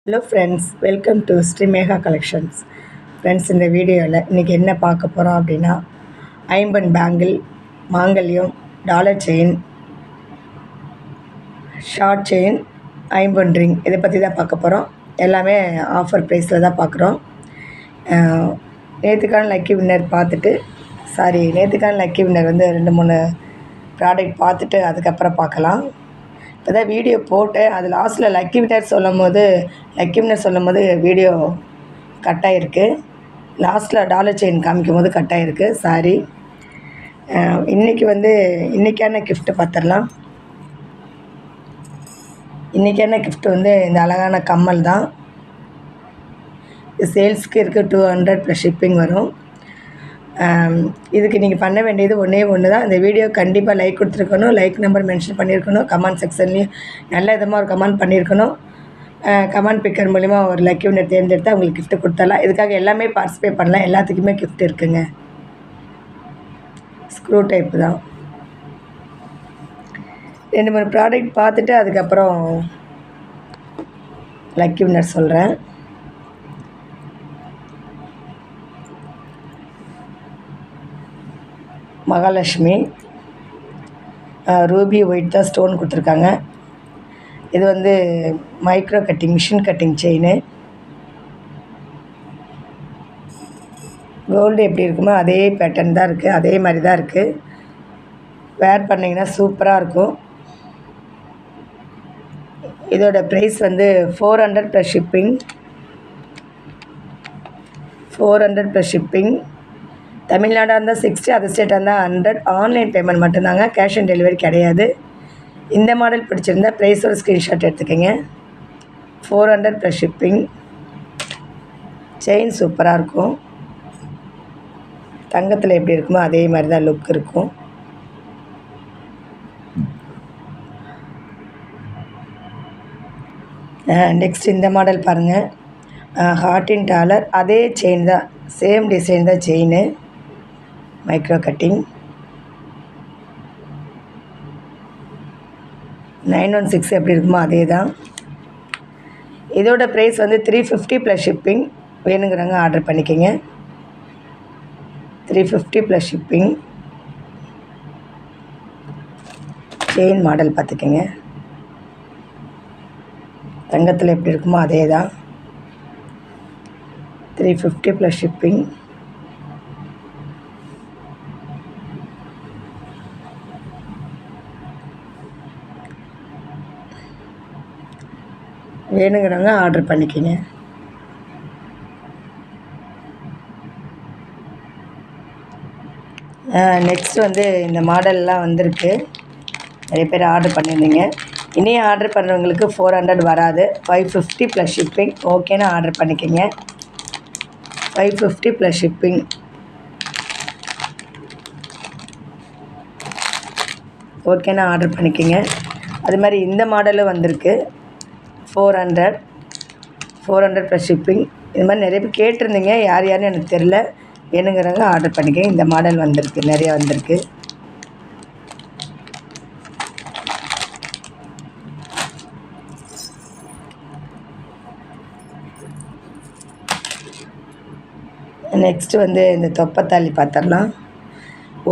Hello friends, welcome to Srimega collections. Friends, இந்த வீடியோவில் இன்றைக்கி என்ன பார்க்க போகிறோம் அப்படின்னா, aimpon bangle, mangalyam, dollar chain, short chain, aimpon ring இதை பற்றி தான் பார்க்க போகிறோம். எல்லாமே ஆஃபர் ப்ரைஸில் தான் பார்க்குறோம். நேற்றுக்கான லக்கி வின்னர் நேற்றுக்கான லக்கி வின்னர் வந்து 2-3 ப்ராடக்ட் பார்த்துட்டு அதுக்கப்புறம் பார்க்கலாம். இப்போ தான் வீடியோ போட்டேன். அது லாஸ்ட்டில் லக்கி வின்னர் சொல்லும் போது வீடியோ கட் ஆகிருக்கு. லாஸ்ட்டில் டாலர் செயின் காமிக்கும் போது கட் ஆகிருக்கு. சாரி. இன்றைக்கான கிஃப்ட்டு பார்த்துடலாம். இன்றைக்கான கிஃப்ட் வந்து இந்த அழகான கம்மல் தான். இது சேல்ஸுக்கு இருக்குது. 200 ப்ளஸ் ஷிப்பிங் வரும். இதுக்கு நீங்கள் பண்ண வேண்டியது ஒன்று தான். இந்த வீடியோ கண்டிப்பாக லைக் கொடுத்துருக்கணும். லைக் நம்பர் மென்ஷன் பண்ணியிருக்கணும். கமெண்ட் செக்ஷன்லேயும் நல்ல விதமாக ஒரு கமெண்ட் பண்ணியிருக்கணும். கமெண்ட் பிக்கர் மூலிமா ஒரு லக்கி வின்னர் தேர்ந்தெடுத்து அவங்களுக்கு கிஃப்ட்டு கொடுத்துடலாம். இதுக்காக எல்லாமே பார்ட்டிசிபேட் பண்ணலாம். எல்லாத்துக்குமே கிஃப்ட் இருக்குங்க. ஸ்க்ரூ டைப்பு தான். 2-3 ப்ராடக்ட் பார்த்துட்டு அதுக்கப்புறம் லக்கி வின்னர் சொல்கிறேன். மகாலட்சுமி ரூபி ஒயிட் தான் ஸ்டோன் கொடுத்துருக்காங்க. இது வந்து micro cutting, machine cutting chain. Gold எப்படி இருக்குமோ அதே பேட்டர்ன் தான் இருக்குது, அதே மாதிரி தான் இருக்குது. வேர் பண்ணிங்கன்னா சூப்பராக இருக்கும். இதோட ப்ரைஸ் வந்து 400 ப்ளஸ் ஷிப்பிங். 400 plus shipping. தமிழ்நாடாக இருந்தால் 60, அதர் ஸ்டேட்டாக இருந்தால் 100. ஆன்லைன் பேமெண்ட் மட்டும்தாங்க, கேஷ் ஆன் டெலிவரி கிடையாது. இந்த மாடல் பிடிச்சிருந்தா ப்ரைஸோட ஸ்க்ரீன்ஷாட் எடுத்துக்கோங்க. 400 ப்ளஸ் ஷிப்பிங். செயின் சூப்பராக இருக்கும். தங்கத்தில் எப்படி இருக்குமோ அதே மாதிரி தான் லுக் இருக்கும். நெக்ஸ்ட் இந்த மாடல் பாருங்கள். ஹார்ட்டின் டாலர், அதே செயின் தான், சேம் டிசைன் தான் செயின். மைக்ரோ கட்டிங் 916 எப்படி இருக்குமோ அதே தான். இதோட ப்ரைஸ் வந்து 350 ப்ளஸ் ஷிப்பிங். வேணுங்கிறவங்க ஆர்டர் பண்ணிக்கோங்க. 350 ப்ளஸ் ஷிப்பிங். செயின் மாடல் பார்த்துக்கோங்க. தங்கத்தில் எப்படி இருக்குமோ அதே தான். 350 ப்ளஸ் ஷிப்பிங். வேணுங்கிறவங்க ஆர்டர் பண்ணிக்கோங்க. நெக்ஸ்ட் வந்து இந்த மாடல்லாம் வந்திருக்கு. நிறைய பேர் ஆர்டர் பண்ணியிருந்தீங்க. இனியும் ஆர்டர் பண்ணுறவங்களுக்கு 400 வராது. 550 ப்ளஸ் ஷிப்பிங். ஓகேன்னு ஆர்டர் பண்ணிக்கோங்க. 550 ப்ளஸ் ஷிப்பிங். ஓகேன்னு ஆர்டர் பண்ணிக்கோங்க. அது மாதிரி இந்த மாடலும் வந்திருக்கு. 400 ப்ளஸ் ஷிப்பிங். இது மாதிரி நிறைய பேர் கேட்டிருந்தீங்க. யாருன்னு எனக்கு தெரில. வேணுங்கிறவங்க ஆர்டர் பண்ணிக்கோங்க. இந்த மாடல் வந்திருக்கு, நிறையா வந்திருக்கு. நெக்ஸ்ட்டு வந்து இந்த தொப்பத்தாலி பார்த்துடலாம்.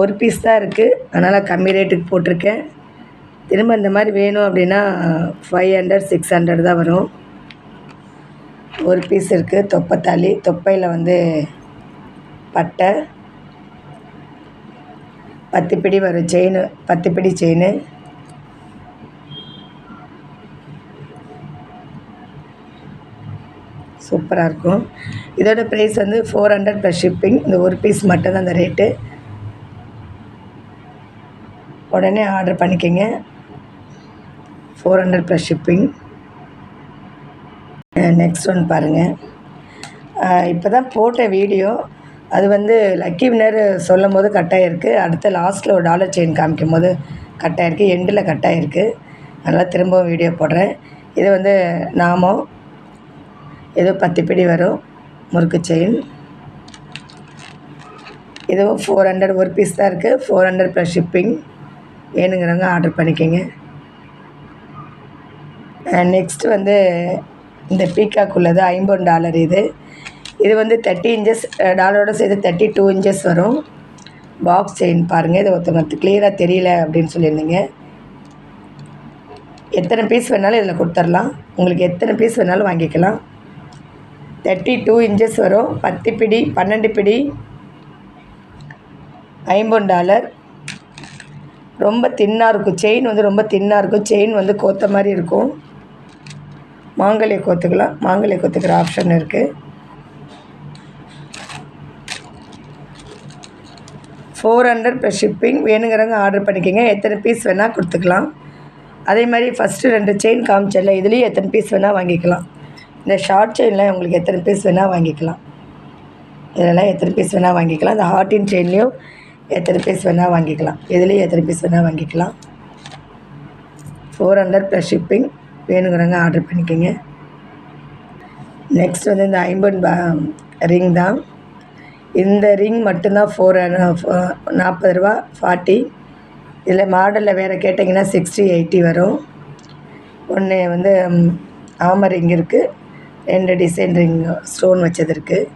ஒரு பீஸ் தான் இருக்குது, அதனால் கம்மி ரேட்டுக்கு போட்டிருக்கேன். திரும்ப இந்த மாதிரி வேணும் அப்படின்னா 500, 600 தான் வரும். ஒரு பீஸ் இருக்குது. தொப்பத்தாலி, தொப்பையில் வந்து பட்டை, 10 பிடி வரும் செயின். 10 பிடி செயின். சூப்பராக இருக்கும். இதோட ப்ரைஸ் வந்து 400 ப்ளஸ் ஷிப்பிங். இந்த ஒரு பீஸ் மட்டும்தான் அந்த ரேட்டு. உடனே ஆர்டர் பண்ணிக்கோங்க. 400 ப்ளஸ் ஷிப்பிங். நெக்ஸ்ட் ஒன் பாருங்கள். இப்போ தான் போட்ட வீடியோ. அது வந்து லக்கி வின்னர் சொல்லும் போது கட் ஆகிருக்கு. அடுத்த லாஸ்ட்டில் ஒரு டாலர் செயின் காமிக்கும் போது கட் ஆகிருக்கு. எண்டில் கட் ஆகிருக்கு. அதனால் திரும்பவும் வீடியோ போடுறேன். இது வந்து நாமம் ஏதோ 10 பிடி வரும் முறுக்கு செயின். இதுவும் 400, ஒரு பீஸ் தான் இருக்குது. 400 ப்ளஸ் ஷிப்பிங். வேணுங்கிறவங்க ஆர்டர் பண்ணிக்கோங்க. நெக்ஸ்ட்டு வந்து இந்த பீகாக் உள்ளது $50 இது. இது வந்து 30 இன்ச்சஸ் டாலரோட சேர்த்து 32 இன்ச்சஸ் வரும். பாக்ஸ் செயின் பாருங்கள். இது ஒருத்தவங்க கிளியராக தெரியல அப்படின்னு சொல்லியிருந்தீங்க. எத்தனை பீஸ் வேணாலும் இதில் கொடுத்துர்லாம். உங்களுக்கு எத்தனை பீஸ் வேணாலும் வாங்கிக்கலாம். 32 இன்ச்சஸ் வரும். 10 பிடி 12 பிடி $50. ரொம்ப தின்னாக இருக்கும். செயின் வந்து ரொம்ப தின்னாக இருக்கும். செயின் வந்து கோத்த மாதிரி இருக்கும். மாங்கல்ய கோத்துக்கலாம். மாங்கல்ய கோத்துக்கிற ஆப்ஷன் இருக்குது. 400 + ஷிப்பிங். வேணுங்கிறவங்க ஆர்டர் பண்ணிக்கோங்க. எத்தனை பீஸ் வேணால் கொடுத்துக்கலாம். அதே மாதிரி ஃபஸ்ட்டு 2 செயின் காமிச்சல, இதுலேயும் எத்தனை பீஸ் வேணால் வாங்கிக்கலாம். இந்த ஷார்ட் செயினில் உங்களுக்கு எத்தனை பீஸ் வேணால் வாங்கிக்கலாம். இதெல்லாம் எத்தனை பீஸ் வேணால் வாங்கிக்கலாம். இந்த ஹார்டின் செயின்லேயும் எத்தனை பீஸ் வேணால் வாங்கிக்கலாம். இதுலேயும் எத்தனை பீஸ் வேணால் வாங்கிக்கலாம். 400 + ஷிப்பிங். வேணுங்கிறவங்க ஆர்டர் பண்ணிக்கோங்க. நெக்ஸ்ட் வந்து இந்த 50 ரிங் தான். இந்த ரிங் மட்டும்தான் 40 ரூபா 40. இதில் மாடலில் வேறு கேட்டிங்கன்னா 60 80 வரும். ஒன்று வந்து ஆமர் ரிங் இருக்குது. 2 டிசைன் ரிங் ஸ்டோன் வச்சது இருக்குது.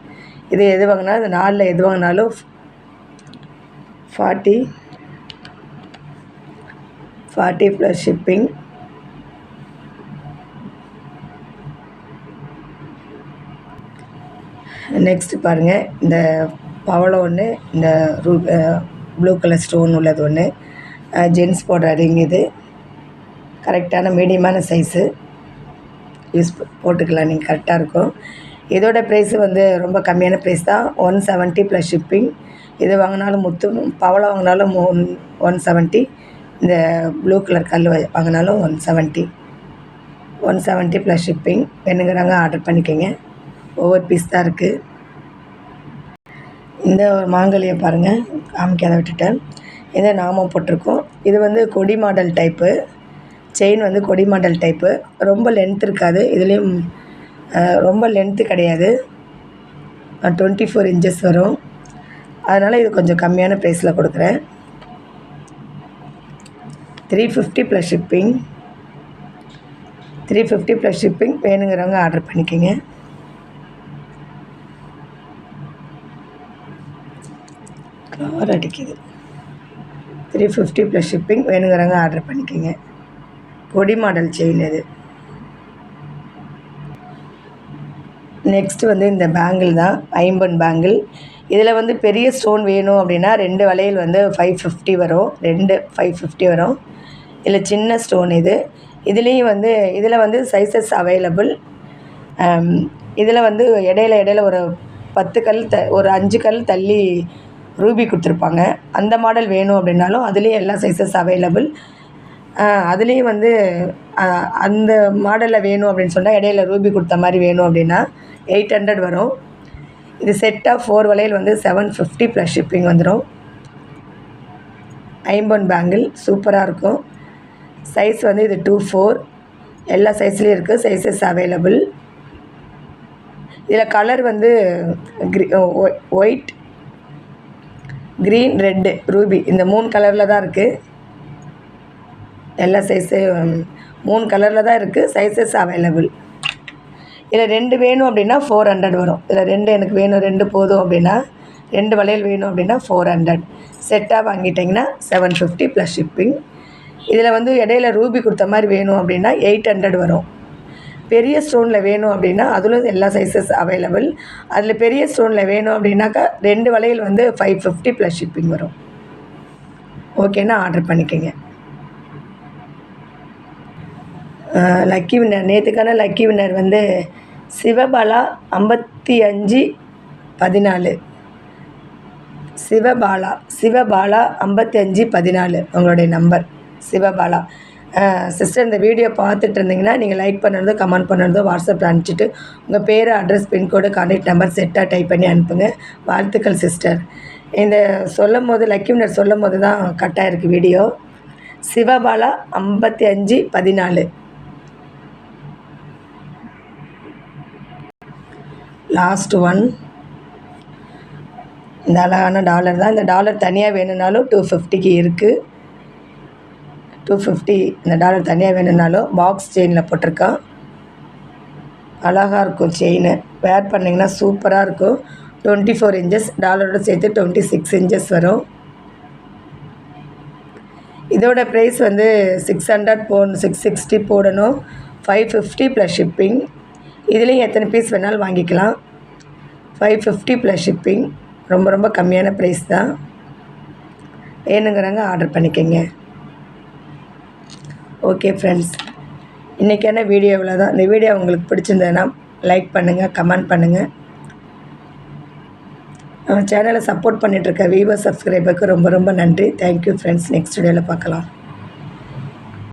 இது எது வாங்கினாலும் இந்த 4ல் எது வாங்கினாலும் 40 + ஷிப்பிங். நெக்ஸ்ட்டு பாருங்கள். இந்த பவளம் ஒன்று, இந்த ப்ளூ கலர் ஸ்டோன் உள்ளது ஒன்று. ஜென்ஸ் போடுற ரிங் இது. கரெக்டான மீடியமான சைஸு யூஸ் போட்டுக்கலாம். நீங்கள் கரெக்டாக இருக்கும். இதோட ப்ரைஸு வந்து ரொம்ப கம்மியான ப்ரைஸ் தான். 170 + ஷிப்பிங். இது வாங்கினாலும் முத்து பவளம் வாங்கினாலும் 170. இந்த ப்ளூ கலர் கல் வாங்கினாலும் 170 + ஷிப்பிங். வேணுங்கிறாங்க ஆர்டர் பண்ணிக்கோங்க. ஒவ்வொரு பீஸ் தான் இருக்குது. இந்த மாங்கல்யம் பாருங்கள், காமிக்காத விட்டுட்டேன். இதை நாமம் போட்டிருக்கோம். இது வந்து கொடி மாடல் டைப்பு. செயின் வந்து கொடி மாடல் டைப்பு. ரொம்ப லென்த் இருக்காது. இதுலேயும் ரொம்ப லென்த்து கிடையாது. 24 இன்ச்சஸ் வரும். அதனால் இது கொஞ்சம் கம்மியான ப்ரைஸில் கொடுக்குறேன். 350 + ஷிப்பிங். 350 + ஷிப்பிங். வேணுங்கிறவங்க ஆர்டர் பண்ணிக்கோங்க. கவர் அடிக்குது. 350 + ஷிப்பிங். வேணுங்கிறவங்க ஆர்டர் பண்ணிக்கோங்க. கொடி மாடல் செயின் இது. நெக்ஸ்ட்டு வந்து இந்த பேங்கிள் தான். 50 பேங்கிள். இதில் வந்து பெரிய ஸ்டோன் வேணும் அப்படின்னா 2 வளையல் வந்து 550 வரும். 2 550 வரும். இதில் சின்ன ஸ்டோன் இது. இதுலேயும் வந்து இதில் வந்து சைஸஸ் அவைலபிள். இதில் வந்து இடையில ஒரு 10 கல் ஒரு 5 கல் தள்ளி ரூபி கொடுத்துருப்பாங்க. அந்த மாடல் வேணும் அப்படின்னாலும் அதுலேயும் எல்லா சைஸஸ் அவைலபிள். அதுலேயும் வந்து அந்த மாடலில் வேணும் அப்படின்னு சொன்னால் இடையில ரூபி கொடுத்த மாதிரி வேணும் அப்படின்னா 800 வரும். இது செட்டாக 4 வளையல் வந்து 750 + ஷிப்பிங் வந்துடும். 50 பேங்கிள் சூப்பராக இருக்கும். சைஸ் வந்து இது 2-4. எல்லா சைஸ்லேயும் இருக்குது. Sizes available. இதில் கலர் வந்து ஒயிட், க்ரீன், ரெட்டு, ரூபி இந்த 3 கலரில் தான் இருக்குது. எல்லா சைஸு 3 கலரில் தான் இருக்குது. Sizes available. இதில் 2 வேணும் அப்படின்னா 400 வரும். இதில் 2 எனக்கு வேணும், 2 போதும் அப்படின்னா 2 வளையல் வேணும் அப்படின்னா 400. செட்டாக வாங்கிட்டிங்கன்னா 750 + ஷிப்பிங். இதில் வந்து இடையில ரூபி கொடுத்த மாதிரி வேணும் அப்படின்னா 800 வரும். பெரிய ஸ்டோனில் வேணும் அப்படின்னா அதில் எல்லா சைஸஸ் அவைலபிள். அதில் பெரிய ஸ்டோனில் வேணும் அப்படின்னாக்கா 2 வளையல் வந்து 550 + ஷிப்பிங் வரும். ஓகேன்னா ஆர்டர் பண்ணிக்கோங்க. லக்கி வின்னர் நேற்றுக்கான லக்கி வின்னர் வந்து சிவபாலா 5514. சிவபாலா 5514 உங்களுடைய நம்பர் சிவபாலா. சிஸ்டர் இந்த வீடியோ பார்த்துட்டு இருந்தீங்கன்னா நீங்கள் லைக் பண்ணுறதோ கமெண்ட் பண்ணுறதோ வாட்ஸ்அப்பில் அனுப்பிச்சிட்டு உங்கள் பேர், அட்ரஸ், பின்கோடு, கான்டாக்ட் நம்பர் செட்டாக டைப் பண்ணி அனுப்புங்க. வாழ்த்துக்கள் சிஸ்டர். இந்த சொல்லும் போது லக்கி வின்னர் சொல்லும் போது தான் கட்டாக இருக்குது வீடியோ. சிவபாலா 5514. Last one. இந்த அழகான டாலர் தான். இந்த டாலர் தனியாக வேணும்னாலும் 250க்கு இருக்குது. 250 இந்த டாலர் தனியாக வேணும்னாலும் பாக்ஸ் செயினில் போட்டிருக்கான். அழகாக இருக்கும் செயின். வேர் பண்ணிங்கன்னா சூப்பராக இருக்கும். 24 இன்ச்சஸ் டாலரோட சேர்த்து 26 இன்ச்சஸ் வரும். இதோட ப்ரைஸ் வந்து 600 போடணும், 660 போடணும். 550 ப்ளஸ் ஷிப்பிங். இதுலேயும் எத்தனை பீஸ் வேணாலும் வாங்கிக்கலாம். 550 ப்ளஸ் ஷிப்பிங். ரொம்ப ரொம்ப கம்மியான ப்ரைஸ் தான். வேணுங்கிறவங்க ஆர்டர் பண்ணிக்கோங்க. ஓகே ஃப்ரெண்ட்ஸ், இன்றைக்கான வீடியோ இவ்வளோ தான். இந்த வீடியோ உங்களுக்கு பிடிச்சிருந்ததுன்னா லைக் பண்ணுங்கள், கமெண்ட் பண்ணுங்கள். நம்ம சேனலை சப்போர்ட் பண்ணிகிட்ருக்க வியூவர் சப்ஸ்கிரைபருக்கு ரொம்ப ரொம்ப நன்றி. Thank you friends. நெக்ஸ்ட் வீடியோவில் பார்க்கலாம்.